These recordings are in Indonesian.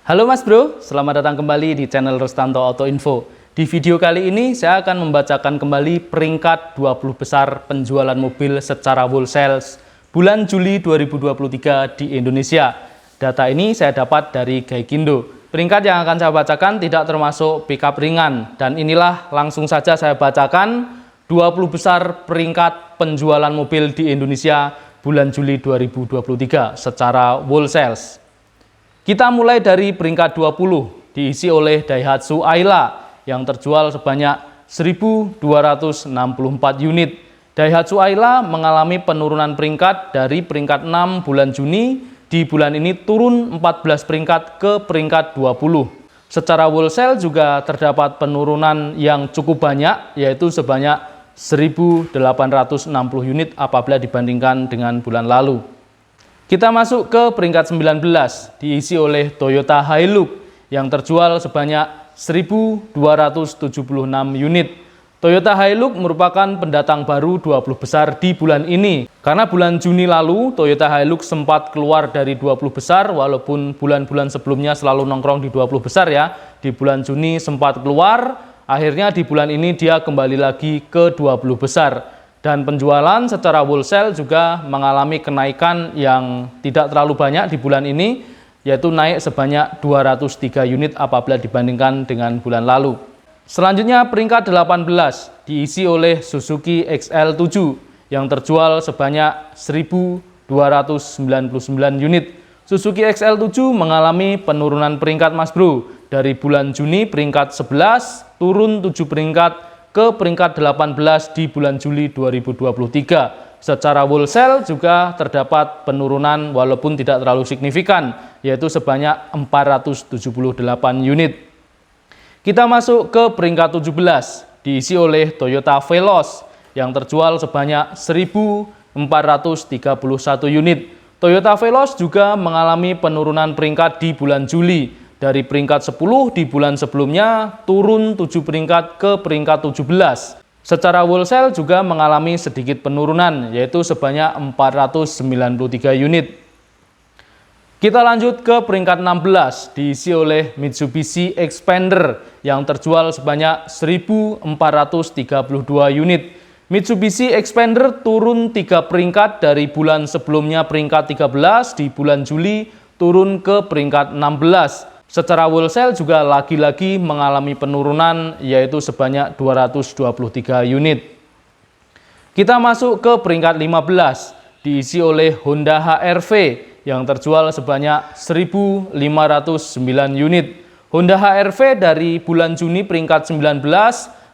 Halo Mas Bro, selamat datang kembali di channel Rustanto Auto Info. Di video kali ini saya akan membacakan kembali peringkat 20 besar penjualan mobil secara wholesale bulan Juli 2023 di Indonesia. Data ini saya dapat dari Gaikindo. Peringkat yang akan saya bacakan tidak termasuk pickup ringan, dan inilah langsung saja saya bacakan 20 besar peringkat penjualan mobil di Indonesia bulan Juli 2023 secara wholesale. Kita mulai dari peringkat 20, diisi oleh Daihatsu Ayla yang terjual sebanyak 1.264 unit. Daihatsu Ayla mengalami penurunan peringkat dari peringkat 6 bulan Juni, di bulan ini turun 14 peringkat ke peringkat 20. Secara wholesale juga terdapat penurunan yang cukup banyak, yaitu sebanyak 1.860 unit apabila dibandingkan dengan bulan lalu. Kita masuk ke peringkat 19, diisi oleh Toyota Hilux yang terjual sebanyak 1.276 unit. Toyota Hilux merupakan pendatang baru 20 besar di bulan ini. Karena bulan Juni lalu, Toyota Hilux sempat keluar dari 20 besar, walaupun bulan-bulan sebelumnya selalu nongkrong di 20 besar ya. Di bulan Juni sempat keluar, akhirnya di bulan ini dia kembali lagi ke 20 besar. Dan penjualan secara wholesale juga mengalami kenaikan yang tidak terlalu banyak di bulan ini, yaitu naik sebanyak 203 unit apabila dibandingkan dengan bulan lalu. Selanjutnya peringkat 18 diisi oleh Suzuki XL7 yang terjual sebanyak 1.299 unit. Suzuki XL7 mengalami penurunan peringkat Mas Bro. Dari bulan Juni peringkat 11 turun 7 peringkat ke peringkat 18 di bulan Juli 2023. Secara wholesale juga terdapat penurunan walaupun tidak terlalu signifikan, yaitu sebanyak 478 unit. Kita masuk ke peringkat 17, diisi oleh Toyota Veloz yang terjual sebanyak 1.431 unit. Toyota Veloz juga mengalami penurunan peringkat di bulan Juli. Dari peringkat 10 di bulan sebelumnya turun 7 peringkat ke peringkat 17. Secara wholesale juga mengalami sedikit penurunan, yaitu sebanyak 493 unit. Kita lanjut ke peringkat 16, diisi oleh Mitsubishi Xpander yang terjual sebanyak 1.432 unit. Mitsubishi Xpander turun 3 peringkat dari bulan sebelumnya peringkat 13, di bulan Juli turun ke peringkat 16. Secara wholesale juga lagi-lagi mengalami penurunan, yaitu sebanyak 223 unit. Kita masuk ke peringkat 15, diisi oleh Honda HR-V yang terjual sebanyak 1.509 unit. Honda HR-V dari bulan Juni peringkat 19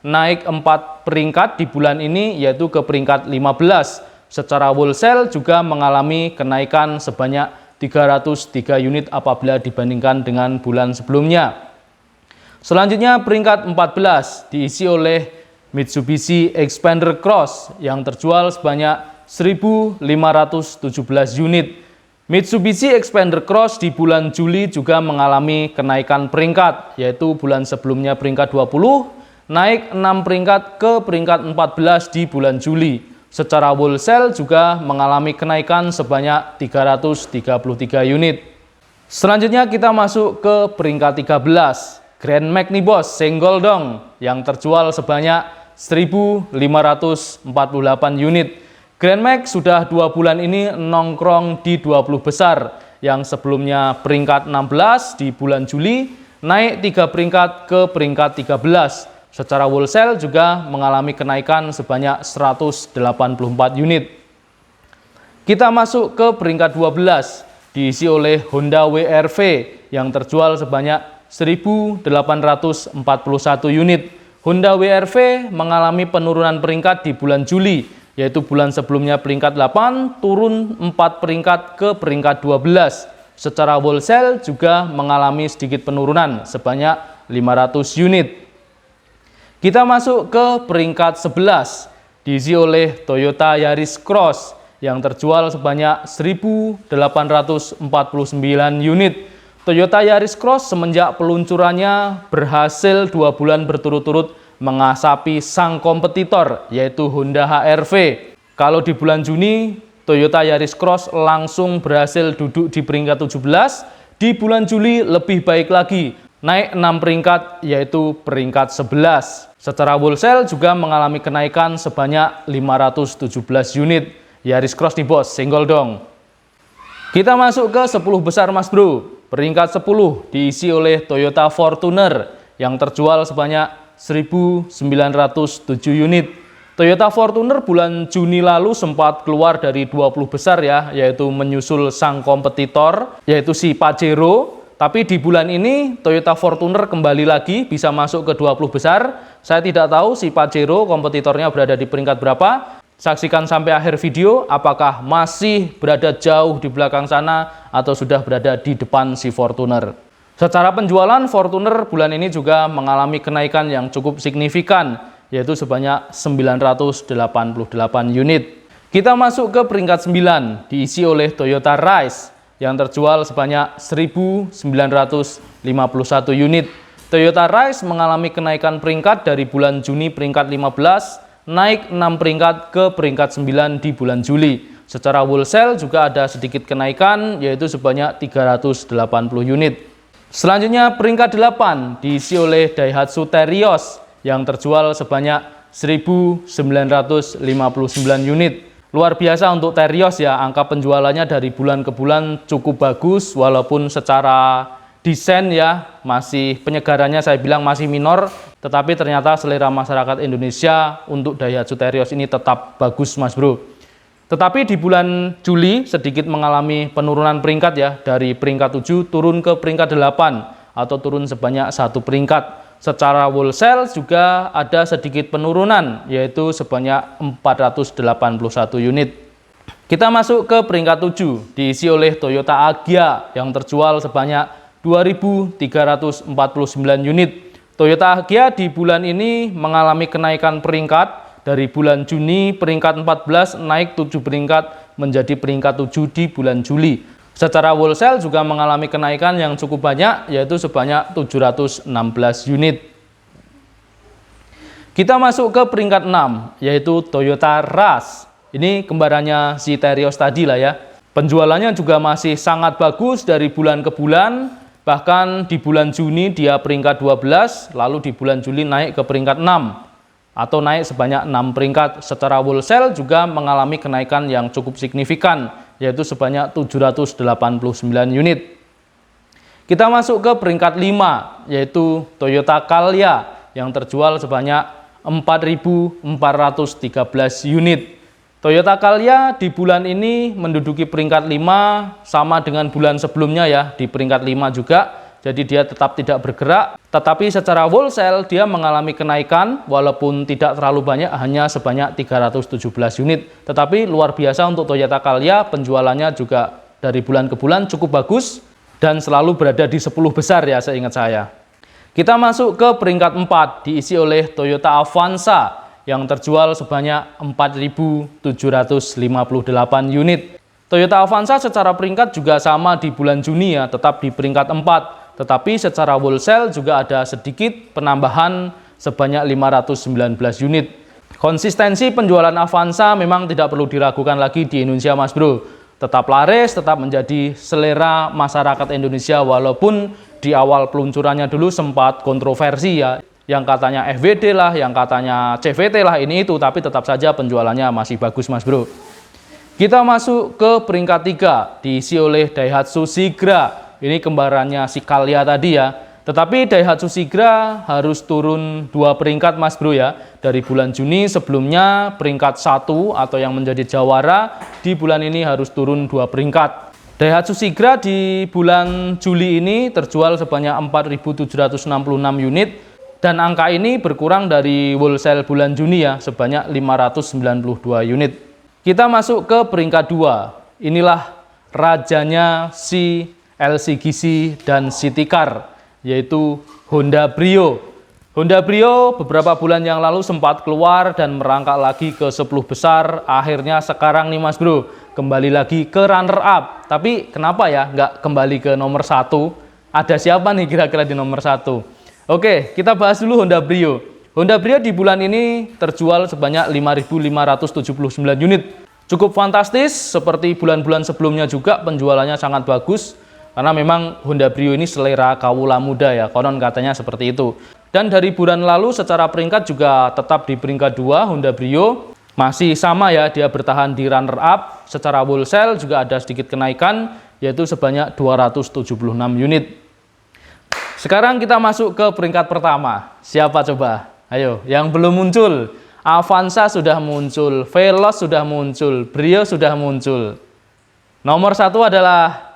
naik 4 peringkat di bulan ini, yaitu ke peringkat 15. Secara wholesale juga mengalami kenaikan sebanyak 303 unit apabila dibandingkan dengan bulan sebelumnya. Selanjutnya peringkat 14 diisi oleh Mitsubishi Xpander Cross yang terjual sebanyak 1.517 unit. Mitsubishi Xpander Cross di bulan Juli juga mengalami kenaikan peringkat, yaitu bulan sebelumnya peringkat 20, naik 6 peringkat ke peringkat 14 di bulan Juli. Secara wholesale juga mengalami kenaikan sebanyak 333 unit. Selanjutnya kita masuk ke peringkat 13, Grand Magnibus Senggol Dong yang terjual sebanyak 1.548 unit. Grand Mag sudah 2 bulan ini nongkrong di 20 besar, yang sebelumnya peringkat 16 di bulan Juli, naik 3 peringkat ke peringkat 13. Secara wholesale juga mengalami kenaikan sebanyak 184 unit. Kita masuk ke peringkat 12, diisi oleh Honda WR-V yang terjual sebanyak 1.841 unit. Honda WR-V mengalami penurunan peringkat di bulan Juli, yaitu bulan sebelumnya peringkat 8 turun 4 peringkat ke peringkat 12. Secara wholesale juga mengalami sedikit penurunan sebanyak 500 unit. Kita masuk ke peringkat 11, diisi oleh Toyota Yaris Cross yang terjual sebanyak 1.849 unit. Toyota Yaris Cross semenjak peluncurannya berhasil 2 bulan berturut-turut mengasapi sang kompetitor, yaitu Honda HR-V. Kalau di bulan Juni, Toyota Yaris Cross langsung berhasil duduk di peringkat 17, Di bulan Juli lebih baik lagi, naik 6 peringkat yaitu peringkat 11. Secara wholesale juga mengalami kenaikan sebanyak 517 unit. Yaris Cross nih bos, senggol dong. Kita masuk ke 10 besar mas bro. Peringkat 10 diisi oleh Toyota Fortuner yang terjual sebanyak 1.907 unit. Toyota Fortuner bulan Juni lalu sempat keluar dari 20 besar ya, yaitu menyusul sang kompetitor yaitu si Pajero. Tapi di bulan ini Toyota Fortuner kembali lagi bisa masuk ke 20 besar. Saya tidak tahu si Pajero kompetitornya berada di peringkat berapa. Saksikan sampai akhir video apakah masih berada jauh di belakang sana atau sudah berada di depan si Fortuner. Secara penjualan Fortuner bulan ini juga mengalami kenaikan yang cukup signifikan yaitu sebanyak 988 unit. Kita masuk ke peringkat 9 diisi oleh Toyota Rise yang terjual sebanyak 1.951 unit. Toyota Rise mengalami kenaikan peringkat dari bulan Juni peringkat 15, naik 6 peringkat ke peringkat 9 di bulan Juli. Secara wholesale juga ada sedikit kenaikan, yaitu sebanyak 380 unit. Selanjutnya peringkat 8 diisi oleh Daihatsu Terios yang terjual sebanyak 1.959 unit. Luar biasa untuk Terios ya, angka penjualannya dari bulan ke bulan cukup bagus walaupun secara desain ya masih penyegarannya saya bilang masih minor, tetapi ternyata selera masyarakat Indonesia untuk Daihatsu Terios ini tetap bagus mas bro. Tetapi di bulan Juli sedikit mengalami penurunan peringkat ya, dari peringkat 7 turun ke peringkat 8 atau turun sebanyak 1 peringkat. Secara wholesale juga ada sedikit penurunan, yaitu sebanyak 481 unit. Kita masuk ke peringkat 7, diisi oleh Toyota Agya yang terjual sebanyak 2.349 unit. Toyota Agya di bulan ini mengalami kenaikan peringkat, dari bulan Juni peringkat 14 naik 7 peringkat menjadi peringkat 7 di bulan Juli. Secara wholesale juga mengalami kenaikan yang cukup banyak, yaitu sebanyak 716 unit. Kita masuk ke peringkat 6, yaitu Toyota Rush. Ini kembarannya si Terios tadi lah ya. Penjualannya juga masih sangat bagus dari bulan ke bulan, bahkan di bulan Juni dia peringkat 12, lalu di bulan Juli naik ke peringkat 6. Atau naik sebanyak 6 peringkat. Secara wholesale juga mengalami kenaikan yang cukup signifikan, yaitu sebanyak 789 unit. Kita masuk ke peringkat 5, yaitu Toyota Calya yang terjual sebanyak 4.413 unit. Toyota Calya di bulan ini menduduki peringkat 5 sama dengan bulan sebelumnya ya, di peringkat 5 juga. Jadi dia tetap tidak bergerak, tetapi secara wholesale dia mengalami kenaikan walaupun tidak terlalu banyak, hanya sebanyak 317 unit. Tetapi luar biasa untuk Toyota Calya, penjualannya juga dari bulan ke bulan cukup bagus dan selalu berada di 10 besar ya seingat saya. Kita masuk ke peringkat 4 diisi oleh Toyota Avanza yang terjual sebanyak 4.758 unit. Toyota Avanza secara peringkat juga sama di bulan Juni ya, tetap di peringkat 4. Tetapi secara wholesale juga ada sedikit penambahan sebanyak 519 unit. Konsistensi penjualan Avanza memang tidak perlu diragukan lagi di Indonesia mas bro. Tetap laris, tetap menjadi selera masyarakat Indonesia walaupun di awal peluncurannya dulu sempat kontroversi ya. Yang katanya FWD lah, yang katanya CVT lah ini itu, tapi tetap saja penjualannya masih bagus mas bro. Kita masuk ke peringkat 3 diisi oleh Daihatsu Sigra. Ini kembarannya si Calya tadi ya. Tetapi Daihatsu Sigra harus turun 2 peringkat mas bro ya. Dari bulan Juni sebelumnya peringkat 1 atau yang menjadi jawara, di bulan ini harus turun 2 peringkat. Daihatsu Sigra di bulan Juli ini terjual sebanyak 4.766 unit. Dan angka ini berkurang dari wholesale bulan Juni ya, sebanyak 592 unit. Kita masuk ke peringkat 2. Inilah rajanya si LCGC dan City Car, yaitu Honda Brio. Honda Brio beberapa bulan yang lalu sempat keluar dan merangkak lagi ke 10 besar. Akhirnya sekarang nih mas bro, kembali lagi ke runner up. Tapi kenapa ya nggak kembali ke nomor 1? Ada siapa nih kira-kira di nomor 1? Oke, kita bahas dulu Honda Brio. Honda Brio di bulan ini terjual sebanyak 5.579 unit. Cukup fantastis, seperti bulan-bulan sebelumnya juga penjualannya sangat bagus. Karena memang Honda Brio ini selera kawula muda ya, konon katanya seperti itu. Dan dari bulan lalu secara peringkat juga tetap di peringkat 2 Honda Brio. Masih sama ya, dia bertahan di runner up. Secara wholesale juga ada sedikit kenaikan, yaitu sebanyak 276 unit. Sekarang kita masuk ke peringkat pertama. Siapa coba? Ayo, yang belum muncul. Avanza sudah muncul, Veloz sudah muncul, Brio sudah muncul. Nomor 1 adalah,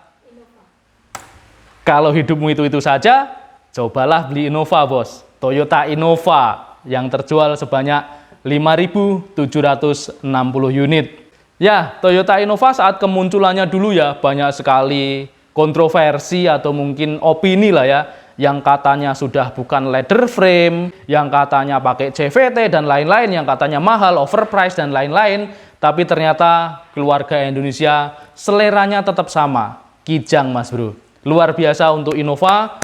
kalau hidupmu itu saja, cobalah beli Innova bos. Toyota Innova yang terjual sebanyak 5.760 unit. Ya, Toyota Innova saat kemunculannya dulu ya, banyak sekali kontroversi atau mungkin opini lah ya. Yang katanya sudah bukan leather frame, yang katanya pakai CVT dan lain-lain, yang katanya mahal, overpriced dan lain-lain. Tapi ternyata keluarga Indonesia seleranya tetap sama, kijang mas bro. Luar biasa untuk Innova,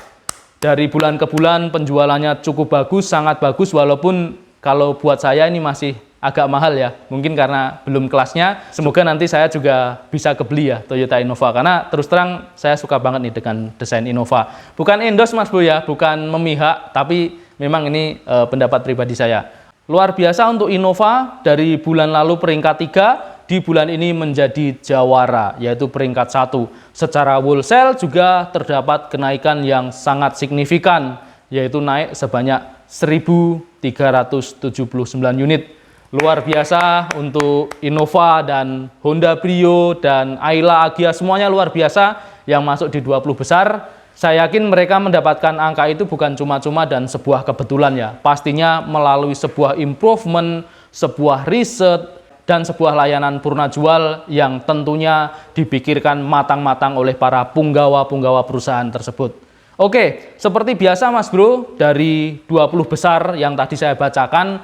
dari bulan ke bulan penjualannya cukup bagus, sangat bagus, walaupun kalau buat saya ini masih agak mahal ya, mungkin karena belum kelasnya. Semoga nanti saya juga bisa kebeli ya Toyota Innova, karena terus terang saya suka banget nih dengan desain Innova. Bukan endorse mas bro ya, bukan memihak, tapi memang ini pendapat pribadi saya. Luar biasa untuk Innova, dari bulan lalu peringkat 3, di bulan ini menjadi jawara, yaitu peringkat 1. Secara wholesale juga terdapat kenaikan yang sangat signifikan, yaitu naik sebanyak 1.379 unit. Luar biasa untuk Innova dan Honda Brio dan Ayla, Agya, semuanya luar biasa yang masuk di 20 besar. Saya yakin mereka mendapatkan angka itu bukan cuma-cuma dan sebuah kebetulan ya. Pastinya melalui sebuah improvement, sebuah riset, dan sebuah layanan purna jual yang tentunya dipikirkan matang-matang oleh para punggawa-punggawa perusahaan tersebut. Oke, seperti biasa mas bro, dari 20 besar yang tadi saya bacakan,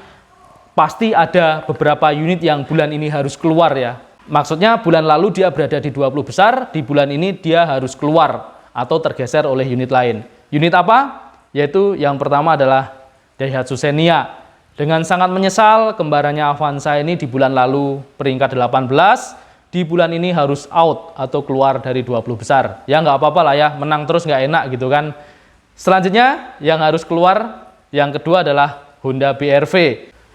pasti ada beberapa unit yang bulan ini harus keluar ya. Maksudnya bulan lalu dia berada di 20 besar, di bulan ini dia harus keluar atau tergeser oleh unit lain. Unit apa? Yaitu yang pertama adalah Daihatsu Xenia. Dengan sangat menyesal, kembarannya Avanza ini di bulan lalu peringkat 18, di bulan ini harus out atau keluar dari 20 besar. Ya nggak apa-apa lah ya, menang terus nggak enak gitu kan. Selanjutnya yang harus keluar, yang kedua adalah Honda BRV.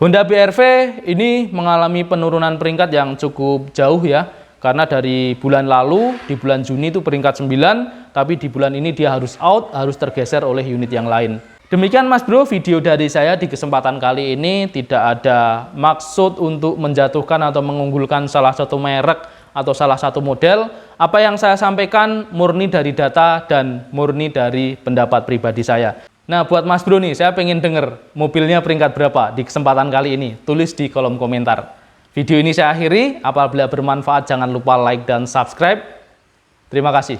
Honda BRV ini mengalami penurunan peringkat yang cukup jauh ya, karena dari bulan lalu, di bulan Juni itu peringkat 9, tapi di bulan ini dia harus out, harus tergeser oleh unit yang lain. Demikian mas bro, video dari saya di kesempatan kali ini. Tidak ada maksud untuk menjatuhkan atau mengunggulkan salah satu merek atau salah satu model. Apa yang saya sampaikan murni dari data dan murni dari pendapat pribadi saya. Nah buat mas bro nih, saya pengen denger mobilnya peringkat berapa di kesempatan kali ini. Tulis di kolom komentar. Video ini saya akhiri, apabila bermanfaat jangan lupa like dan subscribe. Terima kasih.